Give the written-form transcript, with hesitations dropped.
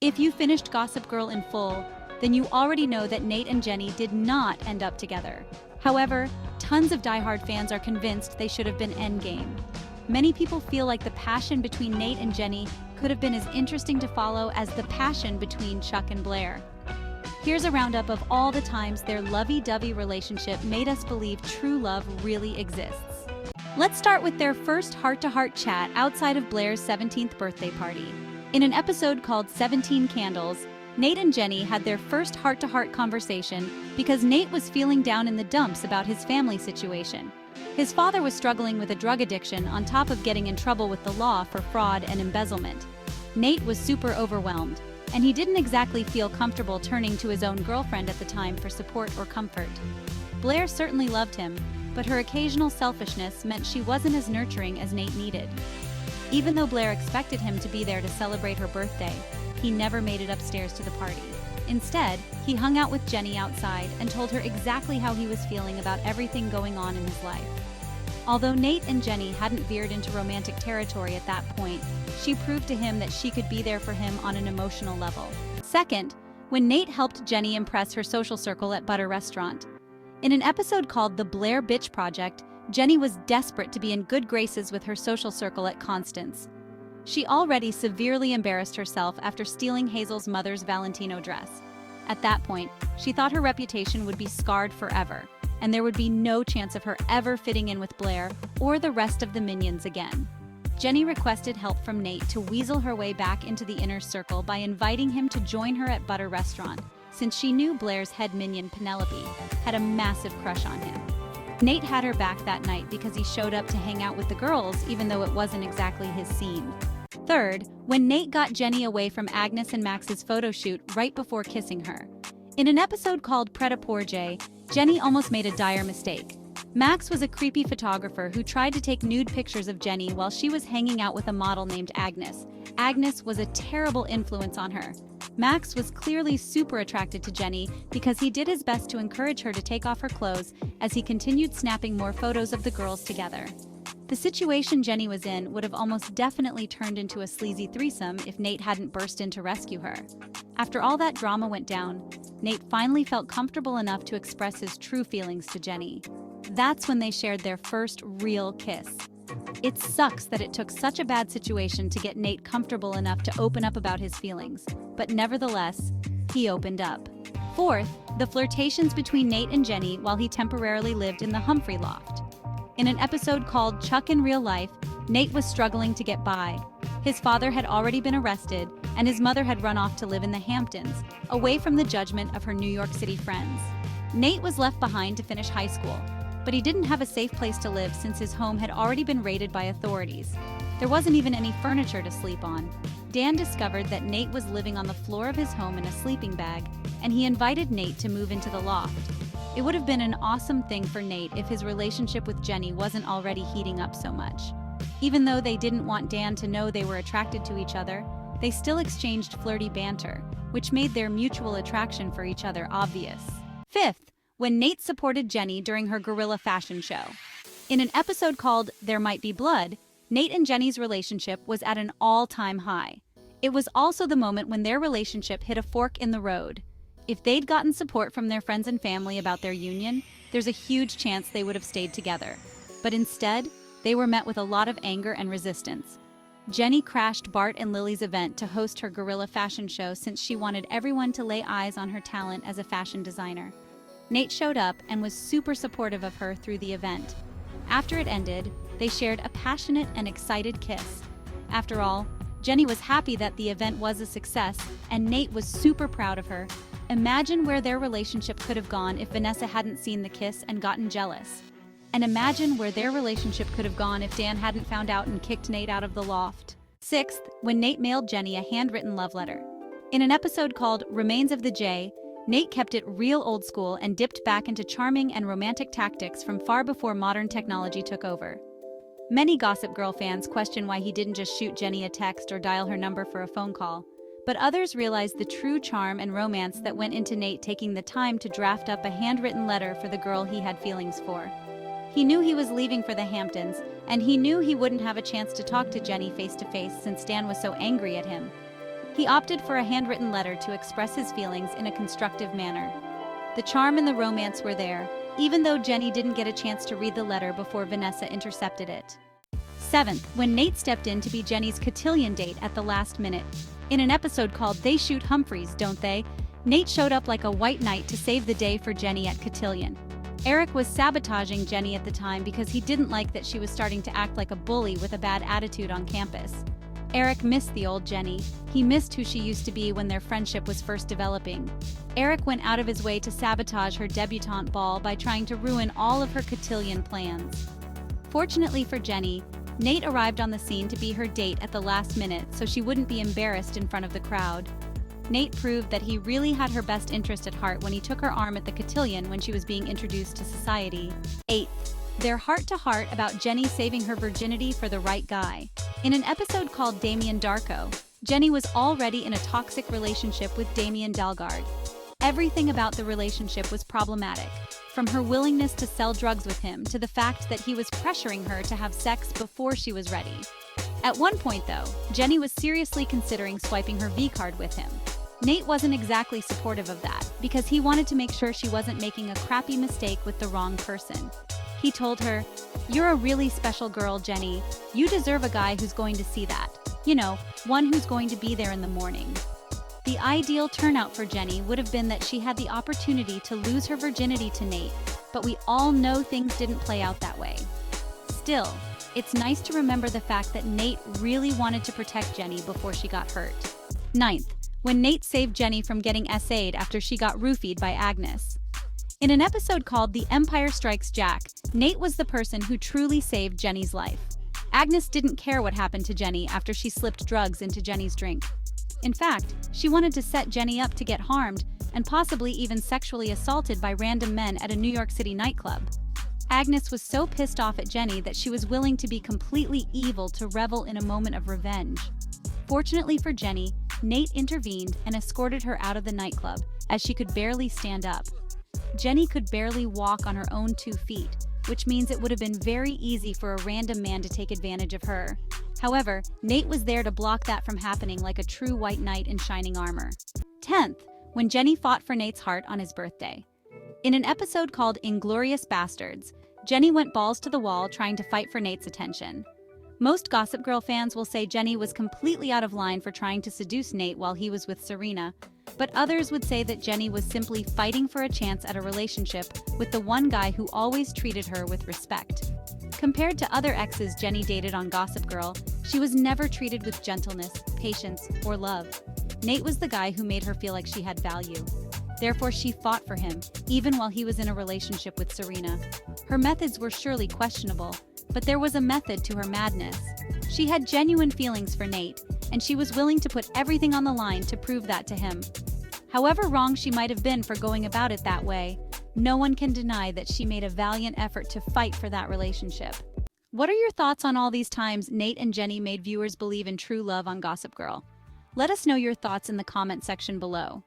If you finished Gossip Girl in full, then you already know that Nate and Jenny did not end up together. However, tons of diehard fans are convinced they should have been endgame. Many people feel like the passion between Nate and Jenny could have been as interesting to follow as the passion between Chuck and Blair. Here's a roundup of all the times their lovey-dovey relationship made us believe true love really exists. Let's start with their first heart-to-heart chat outside of Blair's 17th birthday party. In an episode called 17 Candles, Nate and Jenny had their first heart-to-heart conversation because Nate was feeling down in the dumps about his family situation. His father was struggling with a drug addiction on top of getting in trouble with the law for fraud and embezzlement. Nate was super overwhelmed, and he didn't exactly feel comfortable turning to his own girlfriend at the time for support or comfort. Blair certainly loved him, but her occasional selfishness meant she wasn't as nurturing as Nate needed. Even though Blair expected him to be there to celebrate her birthday, he never made it upstairs to the party. Instead, he hung out with Jenny outside and told her exactly how he was feeling about everything going on in his life. Although Nate and Jenny hadn't veered into romantic territory at that point, she proved to him that she could be there for him on an emotional level. Second, when Nate helped Jenny impress her social circle at Butter Restaurant. In an episode called The Blair Bitch Project, Jenny was desperate to be in good graces with her social circle at Constance. She already severely embarrassed herself after stealing Hazel's mother's Valentino dress. At that point, she thought her reputation would be scarred forever, and there would be no chance of her ever fitting in with Blair or the rest of the minions again. Jenny requested help from Nate to weasel her way back into the inner circle by inviting him to join her at Butter Restaurant, since she knew Blair's head minion Penelope had a massive crush on him. Nate had her back that night because he showed up to hang out with the girls even though it wasn't exactly his scene. Third, when Nate got Jenny away from Agnes and Max's photo shoot right before kissing her. In an episode called Pret-a-Porter, Jenny almost made a dire mistake. Max was a creepy photographer who tried to take nude pictures of Jenny while she was hanging out with a model named Agnes. Agnes was a terrible influence on her. Max was clearly super attracted to Jenny because he did his best to encourage her to take off her clothes as he continued snapping more photos of the girls together. The situation Jenny was in would have almost definitely turned into a sleazy threesome if Nate hadn't burst in to rescue her. After all that drama went down, Nate finally felt comfortable enough to express his true feelings to Jenny. That's when they shared their first real kiss. It sucks that it took such a bad situation to get Nate comfortable enough to open up about his feelings, but nevertheless, he opened up. Fourth, the flirtations between Nate and Jenny while he temporarily lived in the Humphrey loft. In an episode called Chuck in Real Life, Nate was struggling to get by. His father had already been arrested, and his mother had run off to live in the Hamptons, away from the judgment of her New York City friends. Nate was left behind to finish high school, but he didn't have a safe place to live since his home had already been raided by authorities. There wasn't even any furniture to sleep on. Dan discovered that Nate was living on the floor of his home in a sleeping bag, and he invited Nate to move into the loft. It would have been an awesome thing for Nate if his relationship with Jenny wasn't already heating up so much. Even though they didn't want Dan to know they were attracted to each other, they still exchanged flirty banter, which made their mutual attraction for each other obvious. Fifth, when Nate supported Jenny during her guerrilla fashion show. In an episode called There Might Be Blood, Nate and Jenny's relationship was at an all-time high. It was also the moment when their relationship hit a fork in the road. If they'd gotten support from their friends and family about their union, there's a huge chance they would have stayed together. But instead, they were met with a lot of anger and resistance. Jenny crashed Bart and Lily's event to host her guerrilla fashion show since she wanted everyone to lay eyes on her talent as a fashion designer. Nate showed up and was super supportive of her through the event. After it ended, they shared a passionate and excited kiss. After all, Jenny was happy that the event was a success, and Nate was super proud of her. Imagine where their relationship could have gone if Vanessa hadn't seen the kiss and gotten jealous. And imagine where their relationship could have gone if Dan hadn't found out and kicked Nate out of the loft. Sixth, when Nate mailed Jenny a handwritten love letter. In an episode called Remains of the J, Nate kept it real old school and dipped back into charming and romantic tactics from far before modern technology took over. Many Gossip Girl fans question why he didn't just shoot Jenny a text or dial her number for a phone call, but others realized the true charm and romance that went into Nate taking the time to draft up a handwritten letter for the girl he had feelings for. He knew he was leaving for the Hamptons, and he knew he wouldn't have a chance to talk to Jenny face-to-face since Dan was so angry at him. He opted for a handwritten letter to express his feelings in a constructive manner. The charm and the romance were there, even though Jenny didn't get a chance to read the letter before Vanessa intercepted it. 7th, when Nate stepped in to be Jenny's catian date at the last minute. In an episode called They Shoot Humphreys, Don't They?, Nate showed up like a white knight to save the day for Jenny at catian. Eric was sabotaging Jenny at the time because he didn't like that she was starting to act like a bully with a bad attitude on campus. Eric missed the old Jenny. He missed who she used to be when their friendship was first developing. Eric went out of his way to sabotage her debutante ball by trying to ruin all of her catian plans. Fortunately for Jenny, Nate arrived on the scene to be her date at the last minute so she wouldn't be embarrassed in front of the crowd. Nate proved that he really had her best interest at heart when he took her arm at the catian when she was being introduced to society. 8th, their heart-to-heart about Jenny saving her virginity for the right guy. In an episode called Damien Darko, Jenny was already in a toxic relationship with Damien Dalgard. Everything about the relationship was problematic, from her willingness to sell drugs with him to the fact that he was pressuring her to have sex before she was ready. At one point, though, Jenny was seriously considering swiping her V-card with him. Nate wasn't exactly supportive of that, because he wanted to make sure she wasn't making a crappy mistake with the wrong person. He told her, "You're a really special girl, Jenny. You deserve a guy who's going to see that. You know, one who's going to be there in the morning." The ideal turnout for Jenny would have been that she had the opportunity to lose her virginity to Nate, but we all know things didn't play out that way. Still, it's nice to remember the fact that Nate really wanted to protect Jenny before she got hurt. 9th, when Nate saved Jenny from getting SA'd after she got roofied by Agnes. In an episode called The Empire Strikes Jack, Nate was the person who truly saved Jenny's life. Agnes didn't care what happened to Jenny after she slipped drugs into Jenny's drink. In fact, she wanted to set Jenny up to get harmed and possibly even sexually assaulted by random men at a New York City nightclub. Agnes was so pissed off at Jenny that she was willing to be completely evil to revel in a moment of revenge. Fortunately for Jenny, Nate intervened and escorted her out of the nightclub, as she could barely stand up. Jenny could barely walk on her own 2 feet, which means it would have been very easy for a random man to take advantage of her. However, Nate was there to block that from happening like a true white knight in shining armor. 10th, when Jenny fought for Nate's heart on his birthday. In an episode called Inglorious Bastards, Jenny went balls to the wall trying to fight for Nate's attention. Most Gossip Girl fans will say Jenny was completely out of line for trying to seduce Nate while he was with Serena, but others would say that Jenny was simply fighting for a chance at a relationship with the one guy who always treated her with respect. Compared to other exes Jenny dated on Gossip Girl, she was never treated with gentleness, patience, or love. Nate was the guy who made her feel like she had value. Therefore, she fought for him, even while he was in a relationship with Serena. Her methods were surely questionable, but there was a method to her madness. She had genuine feelings for Nate, and she was willing to put everything on the line to prove that to him. However wrong she might have been for going about it that way, no one can deny that she made a valiant effort to fight for that relationship. What are your thoughts on all these times Nate and Jenny made viewers believe in true love on Gossip Girl? Let us know your thoughts in the comment section below.